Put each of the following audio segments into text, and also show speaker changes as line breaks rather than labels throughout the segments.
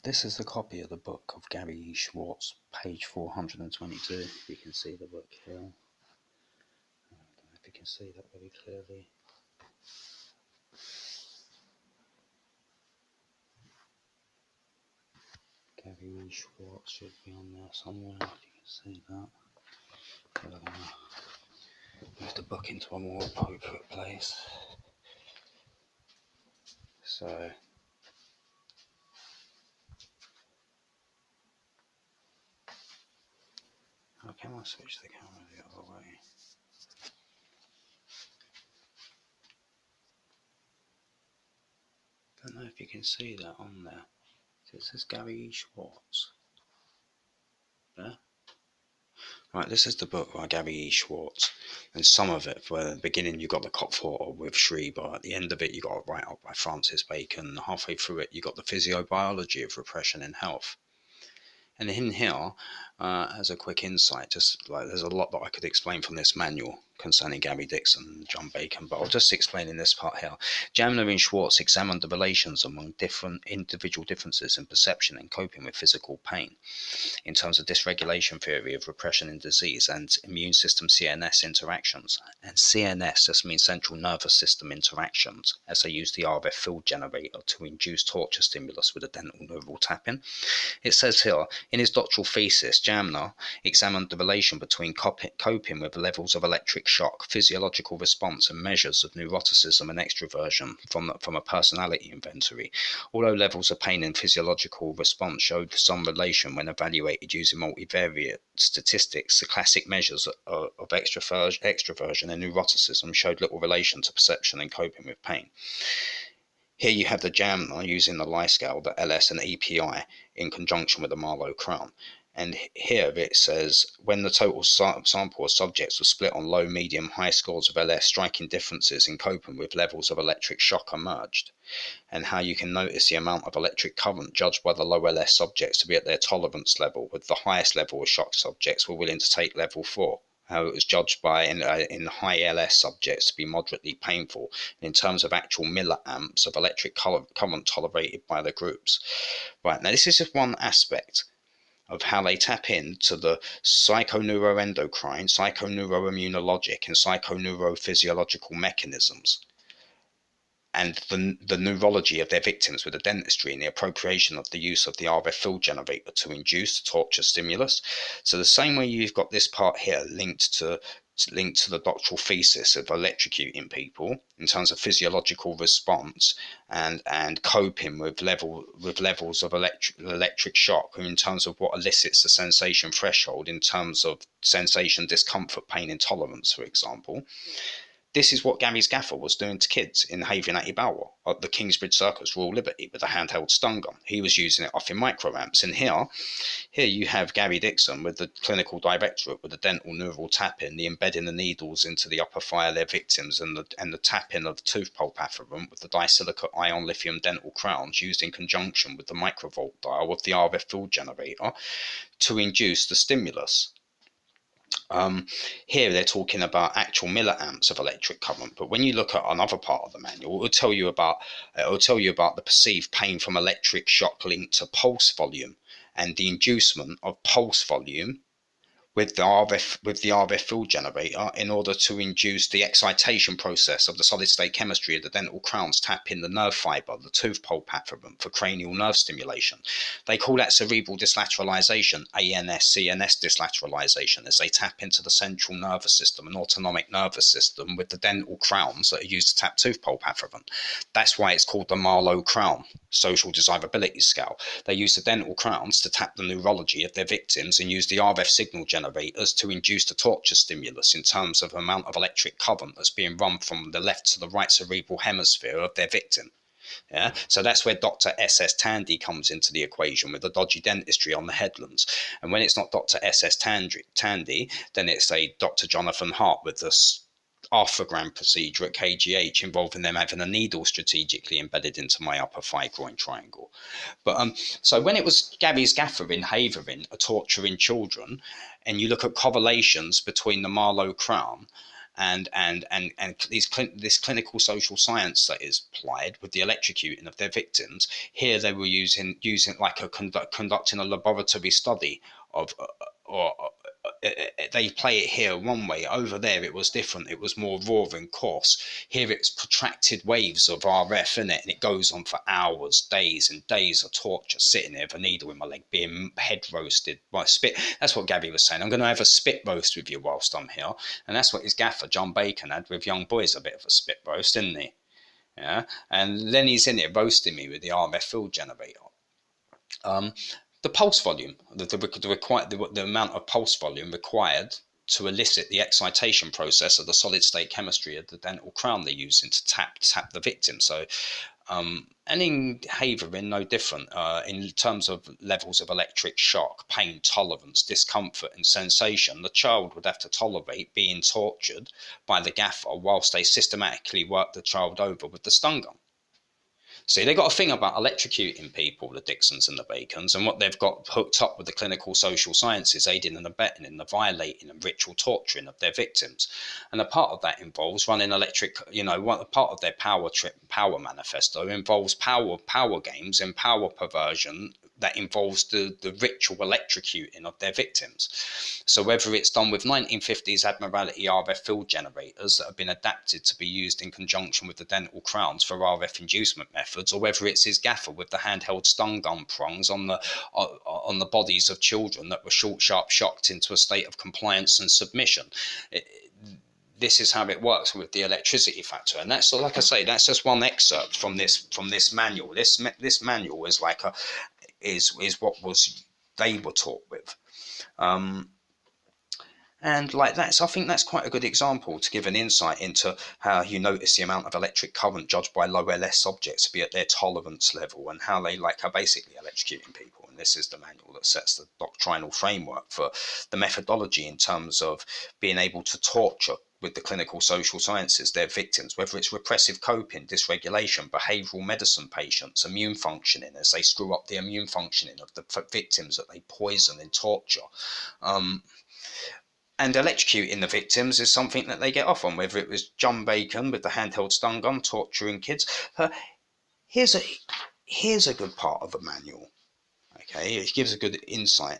This is a copy of the book of Gary E. Schwartz, page 422. You can see the book here. I don't know if you can see that very clearly. Gary E. Schwartz should be on there somewhere, if you can see that. I'm going to move the book into a more appropriate place. So, how can I switch the camera the other way? I don't know if you can see that on there. So it says Gary E. Schwartz. Yeah? Right, this is the book by Gary E. Schwartz, and some of it, where at the beginning you got the Cop Photo with Schreiber, at the end of it you got a write-up by Francis Bacon, halfway through it you got the physiobiology of repression in health. And in here, as a quick insight, just like there's a lot that I could explain from this manual concerning Gary Dixon and John Bacon, but I'll just explain in this part here. Jamner and Schwartz examined the relations among different individual differences in perception and coping with physical pain in terms of dysregulation theory of repression in disease and immune system CNS interactions. And CNS just means central nervous system interactions, as they use the RF field generator to induce torture stimulus with a dental neural tapping. It says here, in his doctoral thesis, Jamner examined the relation between coping with levels of electric shock, physiological response, and measures of neuroticism and extroversion from a personality inventory. Although levels of pain and physiological response showed some relation when evaluated using multivariate statistics, the classic measures of extroversion and neuroticism showed little relation to perception and coping with pain. Here you have the Jamner using the Lie scale, the LS and EPI, in conjunction with the Marlowe Crown. And here it says, when the total sample of subjects was split on low, medium, high scores of LS, striking differences in coping with levels of electric shock emerged. And how you can notice the amount of electric current judged by the low LS subjects to be at their tolerance level, with the highest level of shock subjects were willing to take level 4. How it was judged by in high LS subjects to be moderately painful, and in terms of actual milliamps of electric current tolerated by the groups. Right, now this is just one aspect of how they tap into the psychoneuroendocrine, psychoneuroimmunologic, and psychoneurophysiological mechanisms, and the neurology of their victims with the dentistry and the appropriation of the use of the RF field generator to induce the torture stimulus. So the same way you've got this part here linked to the doctoral thesis of electrocuting people in terms of physiological response and coping with levels of electric shock, in terms of what elicits the sensation threshold in terms of sensation, discomfort, pain intolerance, for example. This is what Gary's gaffer was doing to kids in Havering at Ibawa at the Kingsbridge Circus Royal Liberty with a handheld stun gun. He was using it off in microamps. And here you have Gary Dixon with the clinical directorate with the dental neural tapping, the embedding the needles into the upper thigh of their victims, and the tapping of the tooth pulp afferent with the disilicate ion lithium dental crowns used in conjunction with the microvolt dial of the RF field generator to induce the stimulus. Here they're talking about actual milliamps of electric current, but when you look at another part of the manual, it will tell you about the perceived pain from electric shock linked to pulse volume and the inducement of pulse volume with the RF field generator in order to induce the excitation process of the solid state chemistry of the dental crowns, tapping the nerve fiber, the tooth pulp afferent, for cranial nerve stimulation. They call that cerebral dyslateralization, CNS dyslateralization, as they tap into the central nervous system and autonomic nervous system with the dental crowns that are used to tap tooth pulp afferent. That's why it's called the Marlowe Crown social desirability scale. They use the dental crowns to tap the neurology of their victims and use the RF signal generators to induce the torture stimulus in terms of amount of electric current that's being run from the left to the right cerebral hemisphere of their victim. Yeah, so that's where Dr. S.S. Tandy comes into the equation with the dodgy dentistry on the headlands. And when it's not Dr. S.S. Tandy, then it's a Dr. Jonathan Hart with the arthrogram procedure at KGH involving them having a needle strategically embedded into my upper thigh groin triangle. But so when it was Gary's gaffer in Havering torturing children, and you look at correlations between the Marlowe Crown and this clinical social science that is applied with the electrocuting of their victims. Here they were using like conducting a laboratory study of or they play it here one way. Over there it was different. It was more raw and coarse. Here it's protracted waves of RF in it, and it goes on for hours, days and days of torture, sitting there with a needle in my leg, being head roasted by spit. That's what Gabby was saying. I'm going to have a spit roast with you whilst I'm here. And that's what his gaffer, John Bacon, had with Young Boys, a bit of a spit roast, didn't he? Yeah. And then he's in there roasting me with the RF field generator. The pulse volume, the amount of pulse volume required to elicit the excitation process of the solid state chemistry of the dental crown they're using to tap the victim. So, and in Havering, no different in terms of levels of electric shock, pain tolerance, discomfort, and sensation. The child would have to tolerate being tortured by the gaffer whilst they systematically work the child over with the stun gun. See, they got a thing about electrocuting people, the Dixons and the Bacons, and what they've got hooked up with the clinical social sciences, aiding and abetting in the violating and ritual torturing of their victims. And a part of that involves running electric, part of their power manifesto involves power games and power perversion that involves the ritual electrocuting of their victims. So whether it's done with 1950s Admiralty RF field generators that have been adapted to be used in conjunction with the dental crowns for RF inducement methods, or whether it's his gaffer with the handheld stun gun prongs on the bodies of children that were sharp shocked into a state of compliance and submission. This is how it works with the electricity factor, and that's, like I say, that's just one excerpt from this manual. This manual is like is what they were taught with. And like that, so I think that's quite a good example to give an insight into how you notice the amount of electric current judged by low LS objects to be at their tolerance level, and how they are basically electrocuting people. And this is the manual that sets the doctrinal framework for the methodology in terms of being able to torture with the clinical social sciences their victims, whether it's repressive coping, dysregulation, behavioural medicine patients, immune functioning, as they screw up the immune functioning of the victims that they poison and torture. And electrocuting the victims is something that they get off on, whether it was John Bacon with the handheld stun gun torturing kids. Here's a good part of the manual. Okay, it gives a good insight.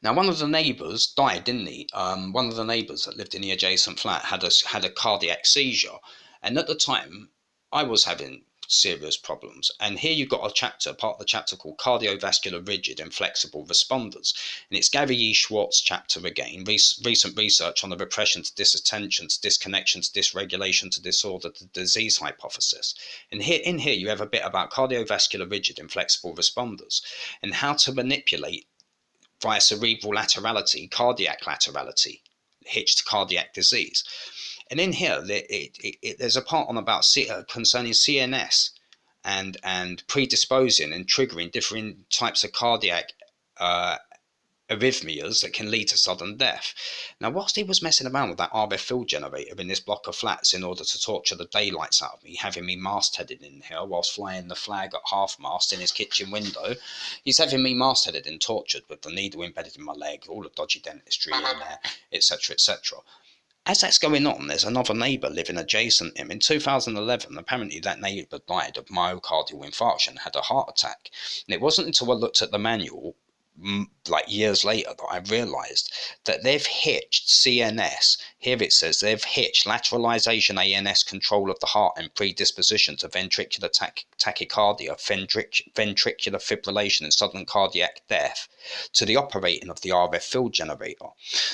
Now, one of the neighbours died, didn't he? One of the neighbours that lived in the adjacent flat had a cardiac seizure, and at the time, I was having serious problems. And here you've got part of the chapter called Cardiovascular Rigid and Flexible Responders, and it's Gary E. Schwartz chapter again. Recent research on the repression to disattention to disconnection to dysregulation to disorder to disease hypothesis. And here you have a bit about cardiovascular rigid and flexible responders and how to manipulate via cerebral laterality, cardiac laterality, hitched to cardiac disease. And in here, there's a part on about concerning CNS and predisposing and triggering different types of cardiac arrhythmias that can lead to sudden death. Now, whilst he was messing around with that RF field generator in this block of flats in order to torture the daylights out of me, having me mastheaded in here whilst flying the flag at half-mast in his kitchen window, he's having me mastheaded and tortured with the needle embedded in my leg, all the dodgy dentistry in there, etc., etc. As that's going on, there's another neighbour living adjacent him. In 2011, apparently that neighbour died of myocardial infarction, had a heart attack. And it wasn't until I looked at the manual like years later that I realised that they've hitched CNS. Here it says they've hitched lateralization ANS control of the heart and predisposition to ventricular tachycardia, ventricular fibrillation and sudden cardiac death to the operating of the RF field generator.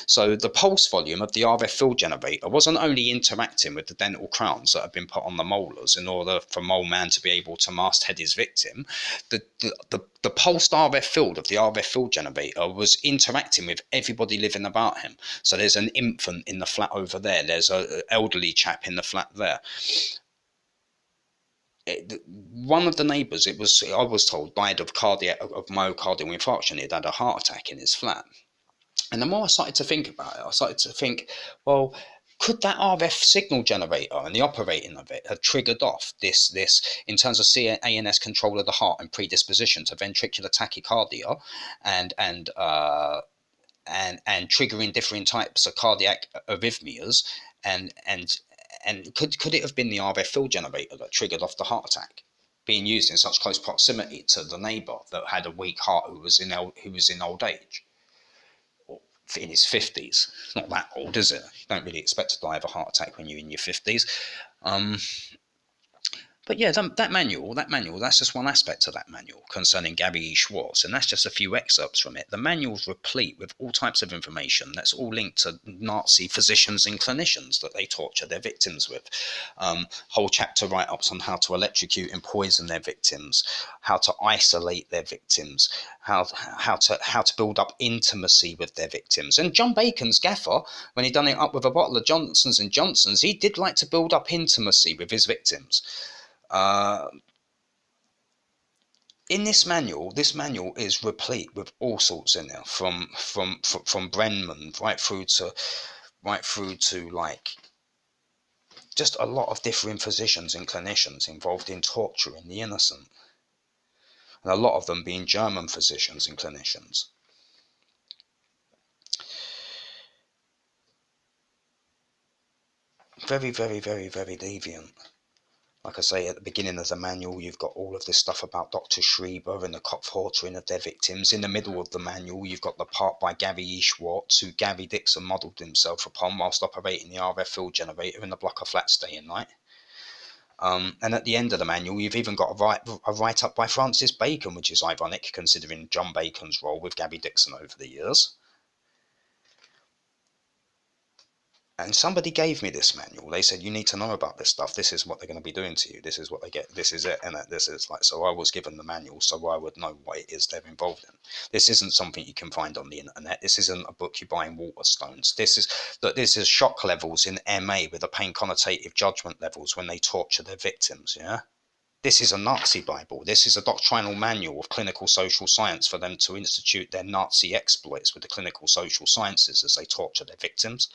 So the pulse volume of the RF field generator wasn't only interacting with the dental crowns that have been put on the molars in order for Mole Man to be able to masthead his victim. The pulsed RF field of the RF field generator was interacting with everybody living about him. So there's an infant in the flat over there. There's an elderly chap in the flat there. One of the neighbours, I was told, died of myocardial infarction. He'd had a heart attack in his flat. And the more I started to think about it, I started to think, well, could that RF signal generator and the operating of it have triggered off this in terms of CNS control of the heart and predisposition to ventricular tachycardia and and triggering different types of cardiac arrhythmias, and could it have been the RF field generator that triggered off the heart attack, being used in such close proximity to the neighbour that had a weak heart, who was in old age, or in his 50s? It's not that old, is it? You don't really expect to die of a heart attack when you're in your 50s. But yeah, that manual, that's just one aspect of that manual concerning Gary E. Schwartz, and that's just a few excerpts from it. The manual's replete with all types of information that's all linked to Nazi physicians and clinicians that they torture their victims with. Whole chapter write-ups on how to electrocute and poison their victims, how to isolate their victims, how to build up intimacy with their victims. And John Bacon's gaffer, when he done it up with a bottle of Johnson's and Johnson's, he did like to build up intimacy with his victims. In this manual is replete with all sorts in there, from Brenman right through to like just a lot of different physicians and clinicians involved in torturing the innocent, and a lot of them being German physicians and clinicians. Very, very, very, very deviant. Like I say, at the beginning of the manual, you've got all of this stuff about Dr. Schreiber and the Kopf-torturing of their victims. In the middle of the manual, you've got the part by Gary E. Schwartz, who Gary Dixon modelled himself upon whilst operating the RF field generator in the block of flats day and night. And at the end of the manual, you've even got a write-up by Francis Bacon, which is ironic considering John Bacon's role with Gary Dixon over the years. And somebody gave me this manual. They said, you need to know about this stuff. This is what they're going to be doing to you. This is what they get. This is it. And this is like, so I was given the manual so I would know what it is they're involved in. This isn't something you can find on the internet. This isn't a book you buy in Waterstones. This is shock levels in MA with the pain connotative judgment levels when they torture their victims. Yeah. This is a Nazi Bible. This is a doctrinal manual of clinical social science for them to institute their Nazi exploits with the clinical social sciences as they torture their victims.